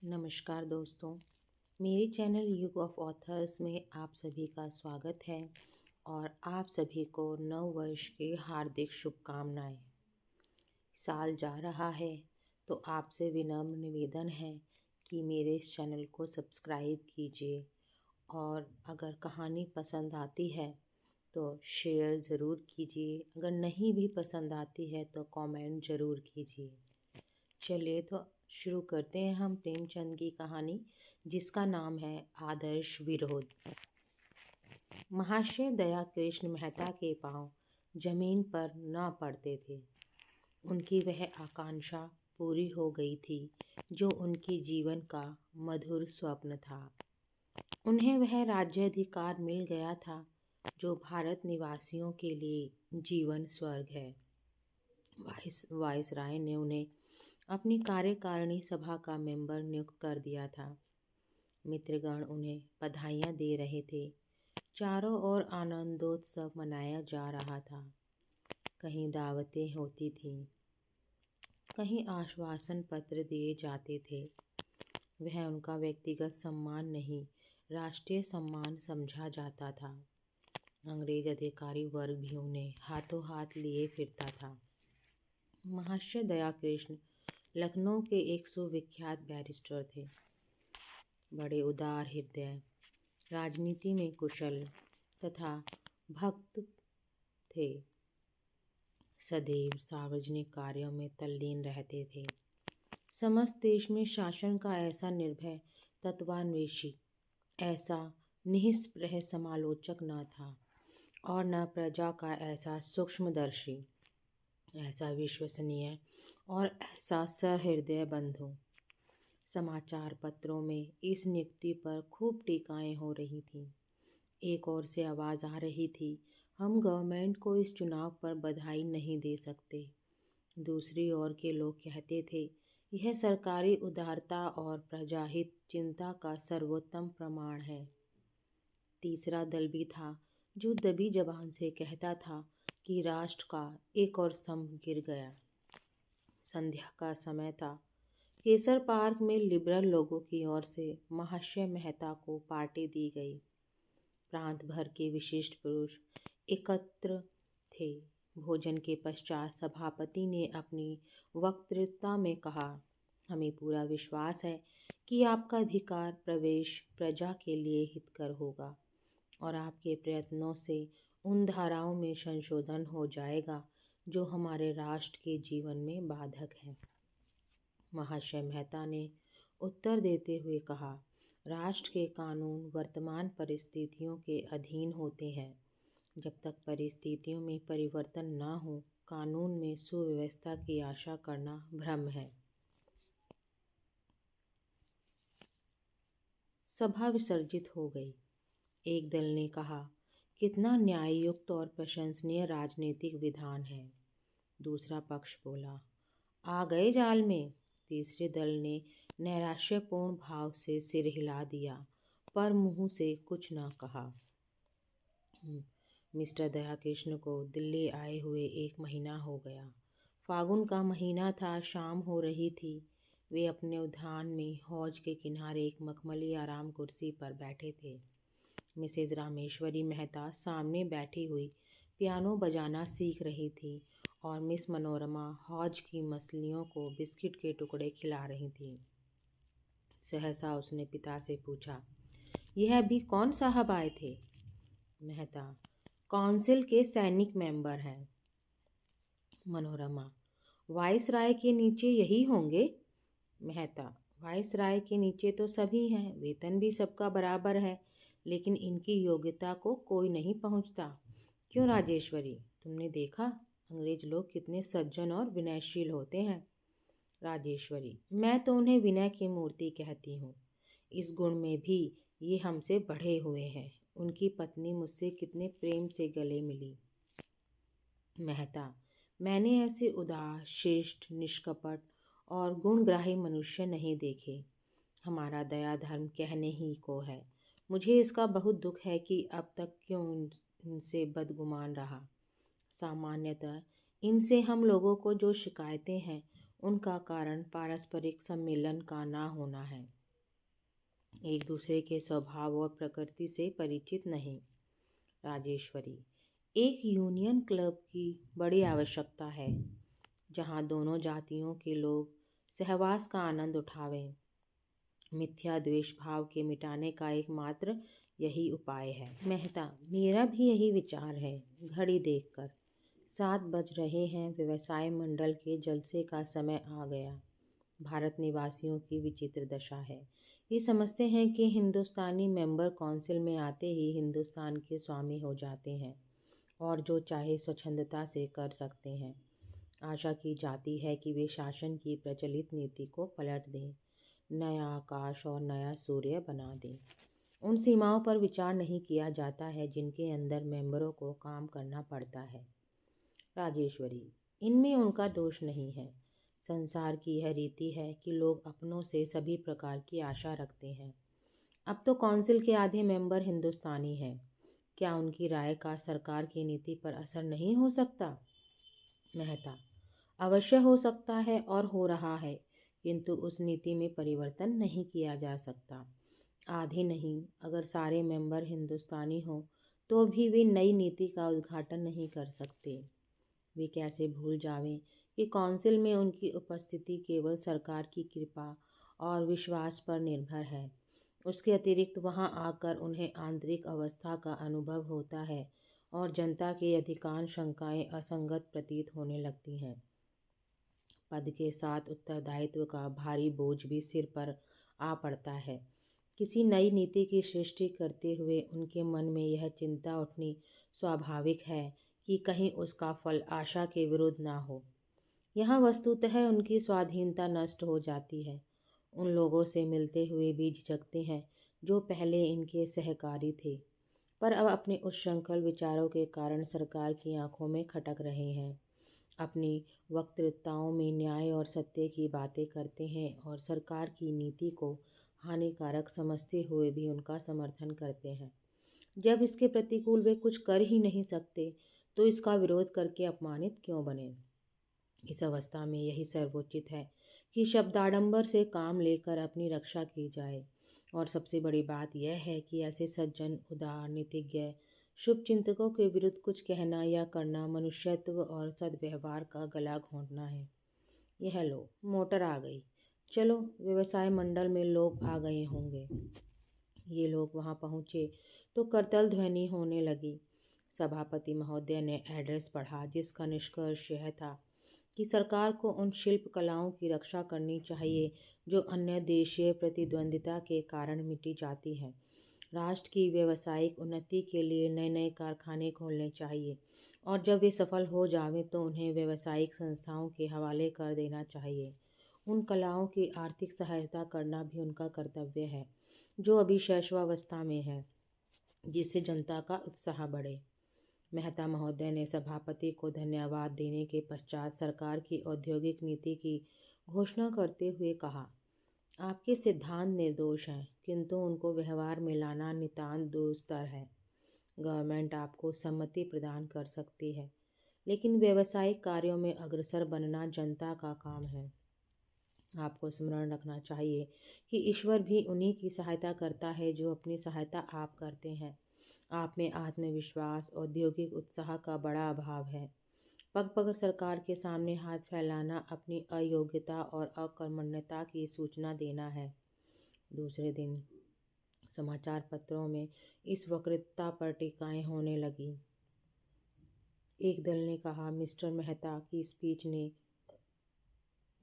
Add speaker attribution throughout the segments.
Speaker 1: नमस्कार दोस्तों, मेरे चैनल युग ऑफ ऑथर्स में आप सभी का स्वागत है और आप सभी को नव वर्ष की हार्दिक शुभकामनाएं। साल जा रहा है तो आपसे विनम्र निवेदन है कि मेरे इस चैनल को सब्सक्राइब कीजिए और अगर कहानी पसंद आती है तो शेयर ज़रूर कीजिए। अगर नहीं भी पसंद आती है तो कमेंट ज़रूर कीजिए। चलिए तो शुरू करते हैं हम प्रेमचंद की कहानी, जिसका नाम है आदर्श विरोध। महाशय दया कृष्ण मेहता के पांव जमीन पर न पड़ते थे। उनकी वह आकांक्षा पूरी हो गई थी जो उनके जीवन का मधुर स्वप्न था। उन्हें वह राज्याधिकार मिल गया था जो भारत निवासियों के लिए जीवन स्वर्ग है। वाइसराय ने उन्हें अपनी कार्यकारिणी सभा का मेंबर नियुक्त कर दिया था। मित्रगण उन्हें बधाइयाँ दे रहे थे। चारों ओर आनंदोत्सव मनाया जा रहा था। कहीं दावतें होती थीं, कहीं आश्वासन पत्र दिए जाते थे। वह उनका व्यक्तिगत सम्मान नहीं, राष्ट्रीय सम्मान समझा जाता था। अंग्रेज अधिकारी वर्ग भी उन्हें हाथों हाथ लिए फिरता था। महाशय दया कृष्ण लखनऊ के एक सुविख्यात बैरिस्टर थे। बड़े उदार हृदय, राजनीति में कुशल तथा भक्त थे। सदैव सार्वजनिक कार्यों में तल्लीन रहते थे। समस्त देश में शासन का ऐसा निर्भय तत्वान्वेषी, ऐसा निष्प्रह समालोचक न था और न प्रजा का ऐसा सूक्ष्मदर्शी, ऐसा विश्वसनीय और ऐसा सहृदय बंधु। समाचार पत्रों में इस नियुक्ति पर खूब टीकाएं हो रही थीं। एक ओर से आवाज़ आ रही थी, हम गवर्नमेंट को इस चुनाव पर बधाई नहीं दे सकते। दूसरी ओर के लोग कहते थे, यह सरकारी उदारता और प्रजाहित चिंता का सर्वोत्तम प्रमाण है। तीसरा दल भी था जो दबी जबान से कहता था कि राष्ट्र का एक और स्तंभ गिर गया। संध्या का समय था। केसर पार्क में लिबरल लोगों की ओर से महाशय मेहता को पार्टी दी गई। प्रांत भर के विशिष्ट पुरुष एकत्र थे। भोजन के पश्चात सभापति ने अपनी वक्तृता में कहा, हमें पूरा विश्वास है कि आपका अधिकार प्रवेश प्रजा के लिए हितकर होगा और आपके प्रयत्नों से उन धाराओं में संशोधन हो जाएगा जो हमारे राष्ट्र के जीवन में बाधक है। महाशय मेहता ने उत्तर देते हुए कहा, राष्ट्र के कानून वर्तमान परिस्थितियों के अधीन होते हैं। जब तक परिस्थितियों में परिवर्तन न हो, कानून में सुव्यवस्था की आशा करना भ्रम है। सभा विसर्जित हो गई। एक दल ने कहा, कितना न्याययुक्त और प्रशंसनीय राजनीतिक विधान है। दूसरा पक्ष बोला, आ गए जाल में। तीसरे दल ने नैराश्यपूर्ण भाव से सिर हिला दिया पर मुंह से कुछ न कहा। मिस्टर दयाकृष्ण को दिल्ली आए हुए 1 महीना हो गया। फागुन का महीना था, शाम हो रही थी। वे अपने उद्यान में हौज के किनारे एक मखमली आराम कुर्सी पर बैठे थे। मिसेज रामेश्वरी मेहता सामने बैठी हुई पियानो बजाना सीख रही थी और मिस मनोरमा हौज की मछलियों को बिस्किट के टुकड़े खिला रही थी। सहसा उसने पिता से पूछा, यह अभी कौन साहब आए थे? मेहता, काउंसिल के सैनिक मेंबर हैं। मनोरमा, वाइसराय के नीचे यही होंगे? मेहता, वाइसराय के नीचे तो सभी हैं, वेतन भी सबका बराबर है, लेकिन इनकी योग्यता को कोई नहीं पहुंचता। क्यों राजेश्वरी, तुमने देखा अंग्रेज लोग कितने सज्जन और विनयशील होते हैं? राजेश्वरी, मैं तो उन्हें विनय की मूर्ति कहती हूँ। इस गुण में भी ये हमसे बढ़े हुए हैं। उनकी पत्नी मुझसे कितने प्रेम से गले मिली। मेहता, मैंने ऐसे उदार, श्रेष्ठ, निष्कपट और गुणग्राही मनुष्य नहीं देखे। हमारा दया धर्म कहने ही को है। मुझे इसका बहुत दुख है कि अब तक क्यों इनसे बदगुमान रहा। सामान्यतः इनसे हम लोगों को जो शिकायतें हैं उनका कारण पारस्परिक सम्मेलन का ना होना है, एक दूसरे के स्वभाव और प्रकृति से परिचित नहीं। राजेश्वरी, एक यूनियन क्लब की बड़ी आवश्यकता है, जहां दोनों जातियों के लोग सहवास का आनंद उठावें। मिथ्या द्वेष भाव के मिटाने का एकमात्र यही उपाय है। मेहता, मेरा भी यही विचार है। घड़ी देखकर 7 बज रहे हैं। व्यवसाय मंडल के जलसे का समय आ गया। भारत निवासियों की विचित्र दशा है। ये समझते हैं कि हिंदुस्तानी मेंबर काउंसिल में आते ही हिंदुस्तान के स्वामी हो जाते हैं और जो चाहे स्वच्छंदता से कर सकते हैं। आशा की जाती है कि वे शासन की प्रचलित नीति को पलट दें, नया आकाश और नया सूर्य बना दें। उन सीमाओं पर विचार नहीं किया जाता है जिनके अंदर मेंबरों को काम करना पड़ता है। राजेश्वरी, इनमें उनका दोष नहीं है। संसार की यह रीति है कि लोग अपनों से सभी प्रकार की आशा रखते हैं। अब तो काउंसिल के आधे मेंबर हिंदुस्तानी हैं। क्या उनकी राय का सरकार की नीति पर असर नहीं हो सकता? मेहता, अवश्य हो सकता है और हो रहा है, किंतु उस नीति में परिवर्तन नहीं किया जा सकता। आधे नहीं, अगर सारे मेंबर हिंदुस्तानी हों तो भी वे नई नीति का उद्घाटन नहीं कर सकते। वे कैसे भूल जावें कि काउंसिल में उनकी उपस्थिति केवल सरकार की कृपा और विश्वास पर निर्भर है। उसके अतिरिक्त वहां आकर उन्हें आंतरिक अवस्था का अनुभव होता है और जनता की अधिकांश शंकाएं असंगत प्रतीत होने लगती हैं। पद के साथ उत्तरदायित्व का भारी बोझ भी सिर पर आ पड़ता है। किसी नई नीति की सृष्टि करते हुए उनके मन में यह चिंता उठनी स्वाभाविक है कि कहीं उसका फल आशा के विरुद्ध ना हो। यहाँ वस्तुतः उनकी स्वाधीनता नष्ट हो जाती है। उन लोगों से मिलते हुए भी झिझकते हैं जो पहले इनके सहकारी थे, पर अब अपने उच्छृंखल विचारों के कारण सरकार की आंखों में खटक रहे हैं। अपनी वक्तृताओं में न्याय और सत्य की बातें करते हैं और सरकार की नीति को हानिकारक समझते हुए भी उनका समर्थन करते हैं। जब इसके प्रतिकूल वे कुछ कर ही नहीं सकते तो इसका विरोध करके अपमानित क्यों बने? इस अवस्था में यही सर्वोचित है कि शब्दाडंबर से काम लेकर अपनी रक्षा की जाए। और सबसे बड़ी बात यह है कि ऐसे सज्जन, उदार, नीतिज्ञ, शुभ चिंतकों के विरुद्ध कुछ कहना या करना मनुष्यत्व और सद्व्यवहार का गला घोंटना है। यह लो, मोटर आ गई। चलो, व्यवसाय मंडल में लोग आ गए होंगे। ये लोग वहां पहुंचे तो करतल ध्वनि होने लगी। सभापति महोदय ने एड्रेस पढ़ा, जिसका निष्कर्ष यह था कि सरकार को उन शिल्प कलाओं की रक्षा करनी चाहिए जो अन्य देशीय प्रतिद्वंदिता के कारण मिटी जाती हैं। राष्ट्र की व्यावसायिक उन्नति के लिए नए नए कारखाने खोलने चाहिए और जब वे सफल हो जावें तो उन्हें व्यावसायिक संस्थाओं के हवाले कर देना चाहिए। उन कलाओं की आर्थिक सहायता करना भी उनका कर्तव्य है, जो अभी शैशवावस्था में है, जिससे जनता का उत्साह बढ़े। मेहता महोदय ने सभापति को धन्यवाद देने के पश्चात सरकार की औद्योगिक नीति की घोषणा करते हुए कहा, आपके सिद्धांत निर्दोष हैं, किंतु उनको व्यवहार में लाना नितांत दुस्तर है। गवर्नमेंट आपको सम्मति प्रदान कर सकती है, लेकिन व्यावसायिक कार्यों में अग्रसर बनना जनता का काम है। आपको स्मरण रखना चाहिए कि ईश्वर भी उन्हीं की सहायता करता है जो अपनी सहायता आप करते हैं। आप में आत्मविश्वास, औद्योगिक उत्साह का बड़ा अभाव है। पग पग सरकार के सामने हाथ फैलाना अपनी अयोग्यता और अकर्मण्यता की सूचना देना है। दूसरे दिन समाचार पत्रों में इस वक्तृता पर टीकाएं होने लगी। एक दल ने कहा, मिस्टर मेहता की स्पीच ने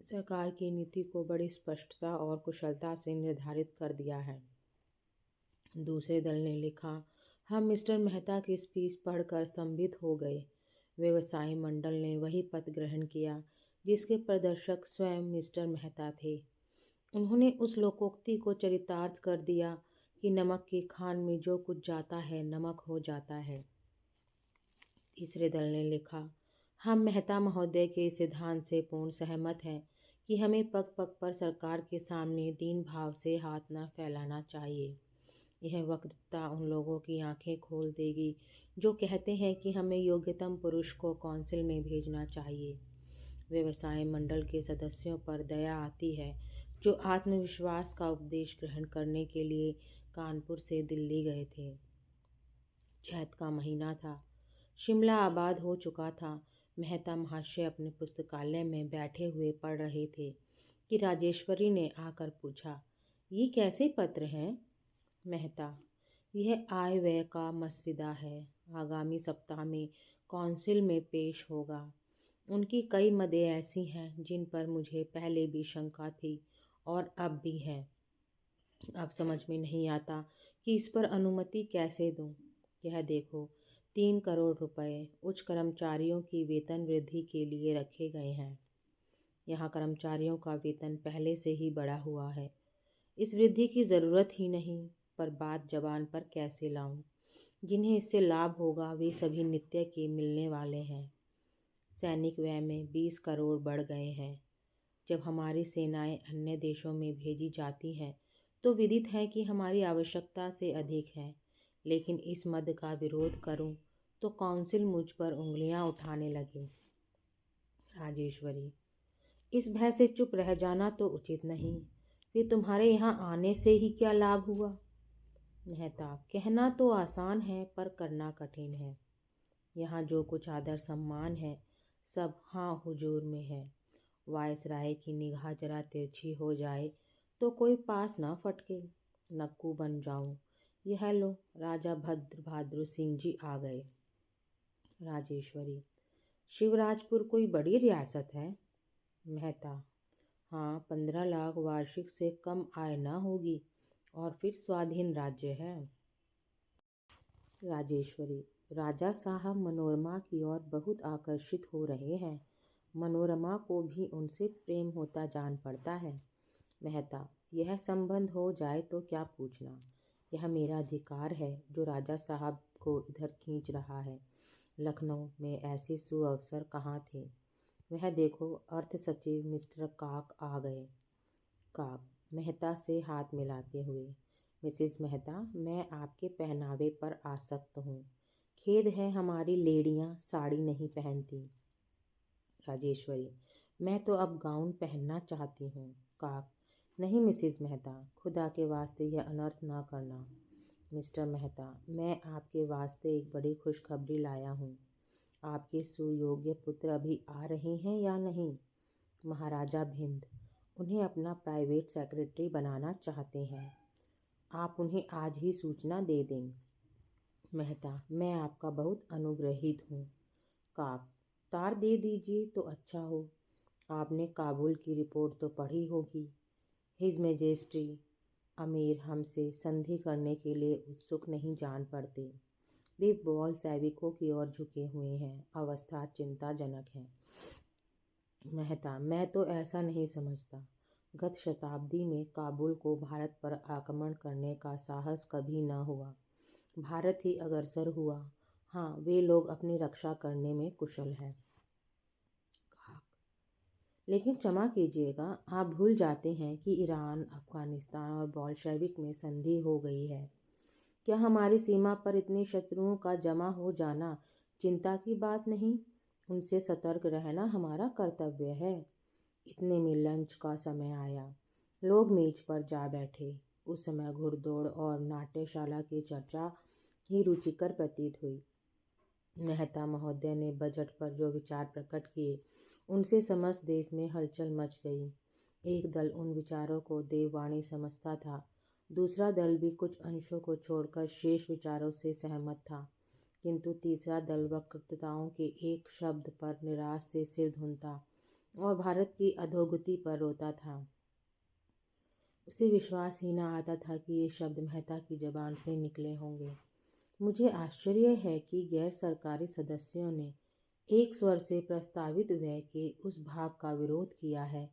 Speaker 1: सरकार की नीति को बड़ी स्पष्टता और कुशलता से निर्धारित कर दिया है। दूसरे दल ने लिखा, हम मिस्टर मेहता की स्पीच पढ़कर स्तंभित हो गए। व्यवसाय मंडल ने वही पद ग्रहण किया जिसके प्रदर्शक स्वयं मिस्टर मेहता थे। उन्होंने उस लोकोक्ति को चरितार्थ कर दिया कि नमक की खान में जो कुछ जाता है नमक हो जाता है। तीसरे दल ने लिखा, हम मेहता महोदय के सिद्धांत से पूर्ण सहमत हैं कि हमें पग पग पर सरकार के सामने दीन भाव से हाथ न फैलाना चाहिए। यह वक्तृता उन लोगों की आंखें खोल देगी जो कहते हैं कि हमें योग्यतम पुरुष को काउंसिल में भेजना चाहिए। व्यवसाय मंडल के सदस्यों पर दया आती है जो आत्मविश्वास का उपदेश ग्रहण करने के लिए कानपुर से दिल्ली गए थे। चैत का महीना था। शिमला आबाद हो चुका था। मेहता महाशय अपने पुस्तकालय में बैठे हुए पढ़ रहे थे कि राजेश्वरी ने आकर पूछा, ये कैसे पत्र हैं? मेहता, यह आय व्यय का मसविदा है। आगामी सप्ताह में कौंसिल में पेश होगा। उनकी कई मदें ऐसी हैं जिन पर मुझे पहले भी शंका थी और अब भी है। अब समझ में नहीं आता कि इस पर अनुमति कैसे दूं। यह देखो, 3 करोड़ रुपए उच्च कर्मचारियों की वेतन वृद्धि के लिए रखे गए हैं। यहाँ कर्मचारियों का वेतन पहले से ही बढ़ा हुआ है। इस वृद्धि की ज़रूरत ही नहीं, पर बात जबान पर कैसे लाऊं? जिन्हें इससे लाभ होगा वे सभी नित्य के मिलने वाले हैं। सैनिक व्यय में 20 करोड़ बढ़ गए हैं। जब हमारी सेनाएं अन्य देशों में भेजी जाती हैं तो विदित है कि हमारी आवश्यकता से अधिक है, लेकिन इस मद का विरोध करूं तो काउंसिल मुझ पर उंगलियां उठाने लगे। राजेश्वरी, इस भय से चुप रह जाना तो उचित नहीं। फिर तुम्हारे यहाँ आने से ही क्या लाभ हुआ? मेहता, कहना तो आसान है पर करना कठिन है। यहाँ जो कुछ आदर सम्मान है सब हाँ हुजूर में है। वायसराय की निगाह जरा तिरछी हो जाए तो कोई पास ना फटके, नक्कू बन जाऊं। यह लो, राजा भद्रभाद्र सिंह जी आ गए। राजेश्वरी, शिवराजपुर कोई बड़ी रियासत है? मेहता, हाँ, 15 लाख वार्षिक से कम आय ना होगी और फिर स्वाधीन राज्य है। राजेश्वरी, राजा साहब मनोरमा की ओर बहुत आकर्षित हो रहे हैं। मनोरमा को भी उनसे प्रेम होता जान पड़ता है। मेहता, यह संबंध हो जाए तो क्या पूछना। यह मेरा अधिकार है जो राजा साहब को इधर खींच रहा है। लखनऊ में ऐसे सुअवसर कहाँ थे। वह देखो, अर्थ सचिव मिस्टर काक आ गए। काक मेहता से हाथ मिलाते हुए, मिसेस मेहता, मैं आपके पहनावे पर आसक्त हूँ। खेद है हमारी लेडियाँ साड़ी नहीं पहनती। राजेश्वरी, मैं तो अब गाउन पहनना चाहती हूँ। काक, नहीं मिसेस मेहता, खुदा के वास्ते यह अनर्थ ना करना। मिस्टर मेहता, मैं आपके वास्ते एक बड़ी खुशखबरी लाया हूँ। आपके सुयोग्य पुत्र अभी आ रहे हैं या नहीं? महाराजा भिंद उन्हें अपना प्राइवेट सेक्रेटरी बनाना चाहते हैं। आप उन्हें आज ही सूचना दे दें। मेहता, मैं आपका बहुत अनुग्रहित हूँ। काक, तार दे दीजिए तो अच्छा हो। आपने काबुल की रिपोर्ट तो पढ़ी होगी। हिज मेजेस्टी अमीर हमसे संधि करने के लिए उत्सुक नहीं जान पड़ते। वे बोल्शेविकों की ओर झुके हुए हैं। अवस्था चिंताजनक है। मेहता, मैं तो ऐसा नहीं समझता। गत शताब्दी में काबुल को भारत पर आक्रमण करने का साहस कभी न हुआ। भारत ही अग्रसर हुआ। हाँ, वे लोग अपनी रक्षा करने में कुशल हैं। लेकिन क्षमा कीजिएगा, आप भूल जाते हैं कि ईरान, अफगानिस्तान और बोल्शेविक में संधि हो गई है। क्या हमारी सीमा पर इतने शत्रुओं का जमा हो जाना चिंता की बात नहीं? उनसे सतर्क रहना हमारा कर्तव्य है। इतने में लंच का समय आया। लोग मेज पर जा बैठे। उस समय घुड़दौड़ और नाट्यशाला की चर्चा ही रुचिकर प्रतीत हुई। मेहता महोदय ने बजट पर जो विचार प्रकट किए उनसे समस्त देश में हलचल मच गई। एक दल उन विचारों को देववाणी समझता था, दूसरा दल भी कुछ अंशों को छोड़कर शेष विचारों से सहमत था, किंतु तीसरा दल वक्तृताओं के एक शब्द पर निराश से सिर धुनता और भारत की अधोगति पर रोता था। उसे विश्वास ही न आता था कि ये शब्द मेहता की जबान से निकले होंगे। मुझे आश्चर्य है कि गैर सरकारी सदस्यों ने एक स्वर से प्रस्तावित व्यय के उस भाग का विरोध किया है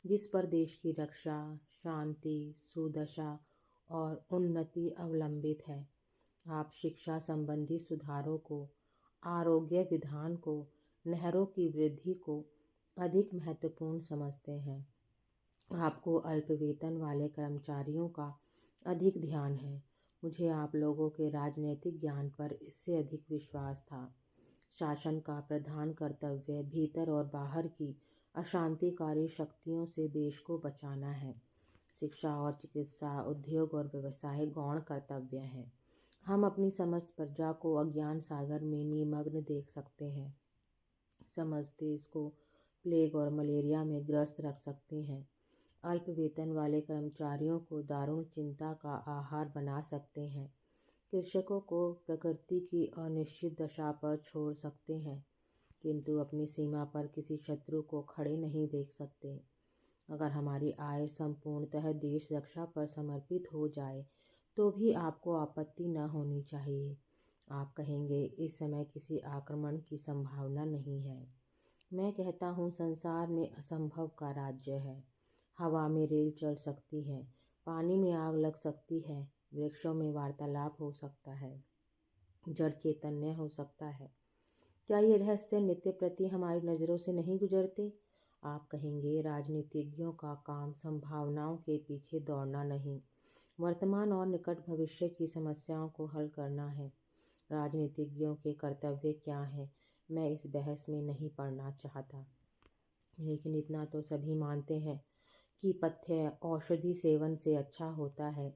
Speaker 1: जिस पर देश की रक्षा, शांति, सुदशा और उन्नति अवलंबित है। आप शिक्षा संबंधी सुधारों को, आरोग्य विधान को, नहरों की वृद्धि को अधिक महत्वपूर्ण समझते हैं। आपको अल्प वेतन वाले कर्मचारियों का अधिक ध्यान है। मुझे आप लोगों के राजनीतिक ज्ञान पर इससे अधिक विश्वास था। शासन का प्रधान कर्तव्य भीतर और बाहर की अशांतिकारी शक्तियों से देश को बचाना है। शिक्षा और चिकित्सा, उद्योग और व्यवसाय गौण कर्तव्य हैं। हम अपनी समस्त प्रजा को अज्ञान सागर में निमग्न देख सकते हैं। समस्त देश को प्लेग और मलेरिया में ग्रस्त रख सकते हैं। अल्प वेतन वाले कर्मचारियों को दारुण चिंता का आहार बना सकते हैं। कृषकों को प्रकृति की अनिश्चित दशा पर छोड़ सकते हैं, किंतु अपनी सीमा पर किसी शत्रु को खड़े नहीं देख सकते। अगर हमारी आय संपूर्णतः देश रक्षा पर समर्पित हो जाए तो भी आपको आपत्ति न होनी चाहिए। आप कहेंगे, इस समय किसी आक्रमण की संभावना नहीं है। मैं कहता हूँ, संसार में असंभव का राज्य है। हवा में रेल चल सकती है, पानी में आग लग सकती है, वृक्षों में वार्तालाप हो सकता है, जड़ चैतन्य हो सकता है। क्या ये रहस्य नित्य प्रति हमारी नज़रों से नहीं गुजरते? आप कहेंगे, राजनीतिज्ञों का काम संभावनाओं के पीछे दौड़ना नहीं, वर्तमान और निकट भविष्य की समस्याओं को हल करना है। राजनीतिज्ञों के कर्तव्य क्या हैं, मैं इस बहस में नहीं पड़ना चाहता, लेकिन इतना तो सभी मानते हैं कि पथ्य औषधि सेवन से अच्छा होता है।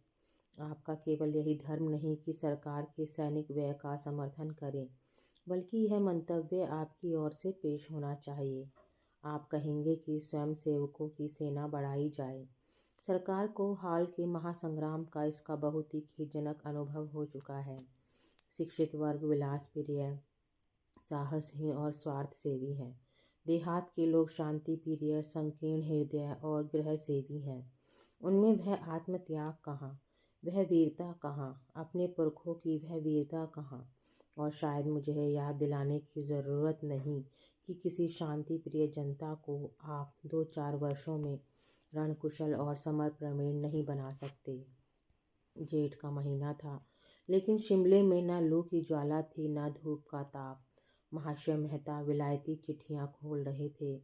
Speaker 1: आपका केवल यही धर्म नहीं कि सरकार के सैनिक व्यय का समर्थन करें, बल्कि यह मंतव्य आपकी ओर से पेश होना चाहिए। आप कहेंगे कि स्वयंसेवकों की सेना बढ़ाई जाए। सरकार को हाल के महासंग्राम का इसका बहुत ही खेदजनक अनुभव हो चुका है। शिक्षित वर्ग विलास प्रिय, साहसहीन और स्वार्थ सेवी हैं। देहात के लोग शांति प्रिय, संकीर्ण हृदय और गृह सेवी हैं। उनमें वह आत्मत्याग कहाँ, वह वीरता कहाँ, अपने पुरखों की वह वीरता कहाँ? और शायद मुझे याद दिलाने की ज़रूरत नहीं कि किसी शांति प्रिय जनता को आप 2-4 वर्षों में रणकुशल और समर प्रवीण नहीं बना सकते। जेठ का महीना था, लेकिन शिमले में न लू की ज्वाला थी, न धूप का ताप। महाशय मेहता विलायती चिट्ठियाँ खोल रहे थे।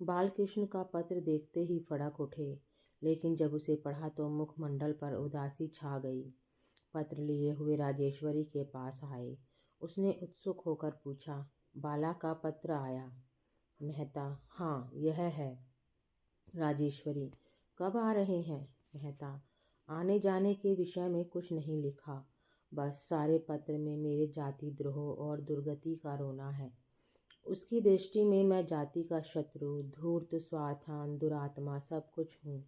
Speaker 1: बालकृष्ण का पत्र देखते ही फड़क उठे, लेकिन जब उसे पढ़ा तो मुखमंडल पर उदासी छा गई। पत्र लिए हुए राजेश्वरी के पास आए। उसने उत्सुक होकर पूछा, बाला का पत्र आया? मेहता, हाँ, यह है। राजेश्वरी, कब आ रहे हैं? मेहता, आने जाने के विषय में कुछ नहीं लिखा, बस सारे पत्र में मेरे जाति द्रोह और दुर्गति का रोना है। उसकी दृष्टि में मैं जाति का शत्रु, धूर्त, स्वार्थान, दुरात्मा सब कुछ हूँ।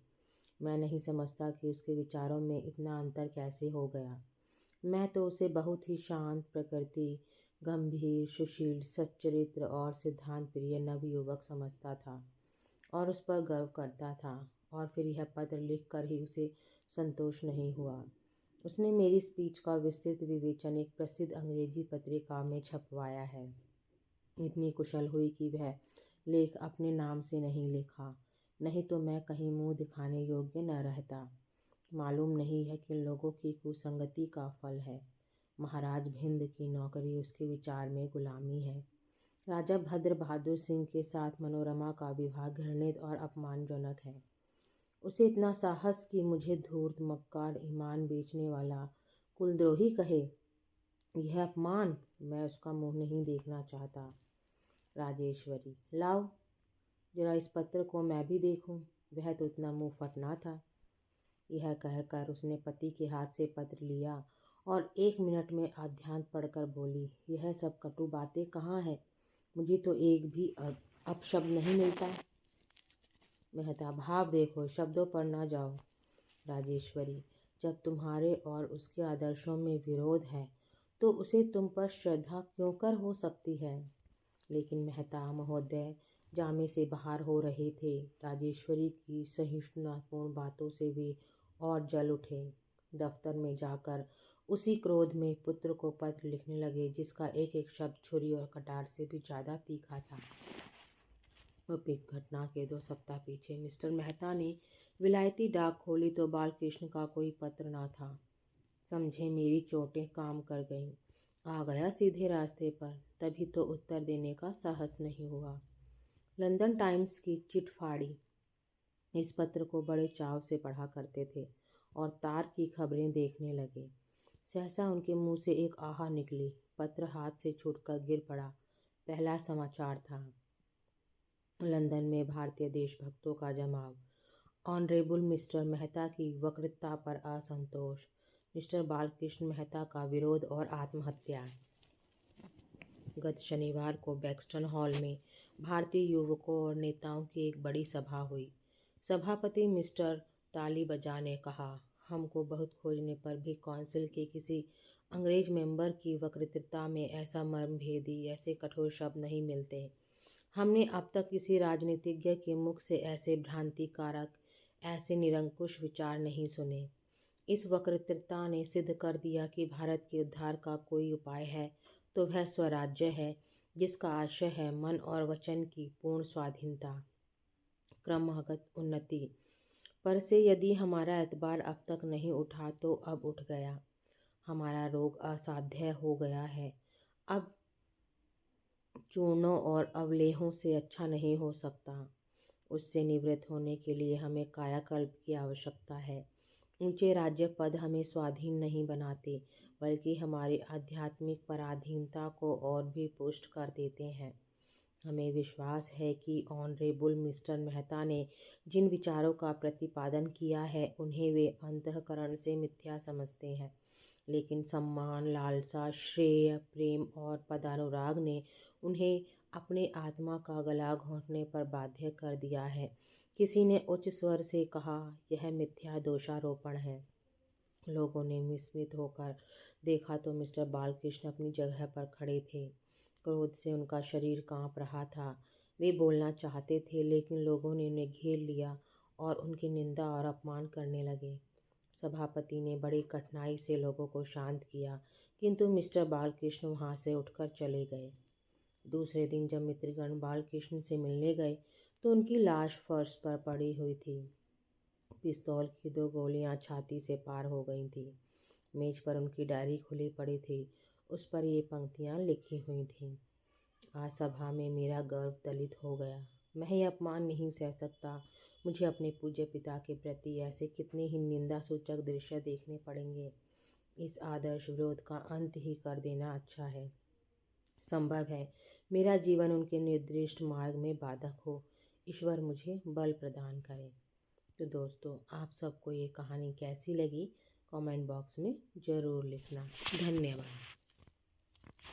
Speaker 1: मैं नहीं समझता कि उसके विचारों में इतना अंतर कैसे हो गया। मैं तो उसे बहुत ही शांत प्रकृति, गंभीर, सुशील, सच्चरित्र और सिद्धांत प्रिय नवयुवक समझता था और उस पर गर्व करता था। और फिर यह पत्र लिखकर ही उसे संतोष नहीं हुआ। उसने मेरी स्पीच का विस्तृत विवेचन एक प्रसिद्ध अंग्रेजी पत्रिका में छपवाया है। इतनी कुशल हुई कि वह लेख अपने नाम से नहीं लिखा, नहीं तो मैं कहीं मुंह दिखाने योग्य न रहता। मालूम नहीं है किन लोगों की कुसंगति का फल है। महाराज भिंद की नौकरी उसके विचार में गुलामी है। राजा भद्र बहादुर सिंह के साथ मनोरमा का विवाह घृणित और अपमानजनक है। उसे इतना साहस कि मुझे धूर्त, मक्कार, ईमान बेचने वाला कुलद्रोही कहे। यह अपमान, मैं उसका मुंह नहीं देखना चाहता। राजेश्वरी, लाओ जरा इस पत्र को मैं भी देखूं, वह तो इतना मुंह फटना था। यह कहकर उसने पति के हाथ से पत्र लिया और 1 मिनट में आद्यांत पढ़कर बोली, यह सब कटु बातें कहाँ है? मुझे तो एक भी अपशब्द नहीं मिलता। मेहता, भाव देखो, शब्दों पर न जाओ। राजेश्वरी, जब तुम्हारे और उसके आदर्शों में विरोध है तो उसे तुम पर श्रद्धा क्यों कर हो सकती है? लेकिन मेहता महोदय जामे से बाहर हो रहे थे। राजेश्वरी की सहिष्णुतापूर्ण बातों से वे और जल उठे। दफ्तर में जाकर उसी क्रोध में पुत्र को पत्र लिखने लगे, जिसका एक एक शब्द छुरी और कटार से भी ज़्यादा तीखा था। उपयुक्त घटना के 2 सप्ताह पीछे मिस्टर मेहता ने विलायती डाक खोली तो बालकृष्ण का कोई पत्र न था। समझे मेरी चोटें काम कर गईं। आ गया सीधे रास्ते पर, तभी तो उत्तर देने का साहस नहीं हुआ। लंदन टाइम्स की चिट फाड़ी। इस पत्र को बड़े चाव से पढ़ा करते थे और तार की खबरें देखने लगे। सहसा उनके मुंह से एक आहा निकली। पत्र हाथ से छूटकर गिर पड़ा। पहला समाचार था, लंदन में भारतीय देशभक्तों का जमाव। ऑनरेबल मिस्टर मेहता की वक्तृता पर असंतोष। मिस्टर बालकृष्ण मेहता का विरोध और आत्महत्या। गत शनिवार को बैक्सटन हॉल में भारतीय युवकों और नेताओं की एक बड़ी सभा हुई। सभापति मिस्टर तालिबाजा ने कहा, हमको बहुत खोजने पर भी कौंसिल के किसी अंग्रेज मेंबर की वक्तृता में ऐसा मर्मभेदी, ऐसे कठोर शब्द नहीं मिलते। हमने अब तक किसी राजनीतिज्ञ के मुख से ऐसे भ्रांतिकारक, ऐसे निरंकुश विचार नहीं सुने। इस वक्तृता ने सिद्ध कर दिया कि भारत के उद्धार का कोई उपाय है तो वह स्वराज्य है, जिसका आशय है मन और वचन की पूर्ण स्वाधीनता, क्रमगत उन्नति। पर से यदि हमारा एतबार अब तक नहीं उठा तो अब उठ गया। हमारा रोग असाध्य हो गया है। अब चूर्णों और अवलेहों से अच्छा नहीं हो सकता। उससे निवृत्त होने के लिए हमें कायाकल्प की आवश्यकता है। ऊंचे राज्य पद हमें स्वाधीन नहीं बनाते, बल्कि हमारी आध्यात्मिक पराधीनता को और भी पुष्ट कर देते हैं। हमें विश्वास है कि ऑनरेबल मिस्टर मेहता ने जिन विचारों का प्रतिपादन किया है उन्हें वे अंतःकरण से मिथ्या समझते हैं, लेकिन सम्मान, लालसा, श्रेय, प्रेम और पदानुराग ने उन्हें अपने आत्मा का गला घोंटने पर बाध्य कर दिया है। किसी ने उच्च स्वर से कहा, यह मिथ्या दोषारोपण है। लोगों ने विस्मित होकर देखा तो मिस्टर बालकृष्ण अपनी जगह पर खड़े थे। क्रोध से उनका शरीर कांप रहा था। वे बोलना चाहते थे, लेकिन लोगों ने उन्हें घेर लिया और उनकी निंदा और अपमान करने लगे। सभापति ने बड़ी कठिनाई से लोगों को शांत किया, किंतु मिस्टर बालकृष्ण वहाँ से उठकर चले गए। दूसरे दिन जब मित्रगण बालकृष्ण से मिलने गए तो उनकी लाश फर्श पर पड़ी हुई थी। पिस्तौल की 2 गोलियां छाती से पार हो गई थीं। मेज पर उनकी डायरी खुली पड़ी थी। उस पर ये पंक्तियां लिखी हुई थीं। आज सभा में मेरा गर्व दलित हो गया। मैं ये अपमान नहीं सह सकता। मुझे अपने पूज्य पिता के प्रति ऐसे कितने ही निंदा सूचक दृश्य देखने पड़ेंगे। इस आदर्श विरोध का अंत ही कर देना अच्छा है। संभव है मेरा जीवन उनके निर्दिष्ट मार्ग में बाधक हो। ईश्वर मुझे बल प्रदान करे। तो दोस्तों, आप सबको ये कहानी कैसी लगी कमेंट बॉक्स में ज़रूर लिखना। धन्यवाद।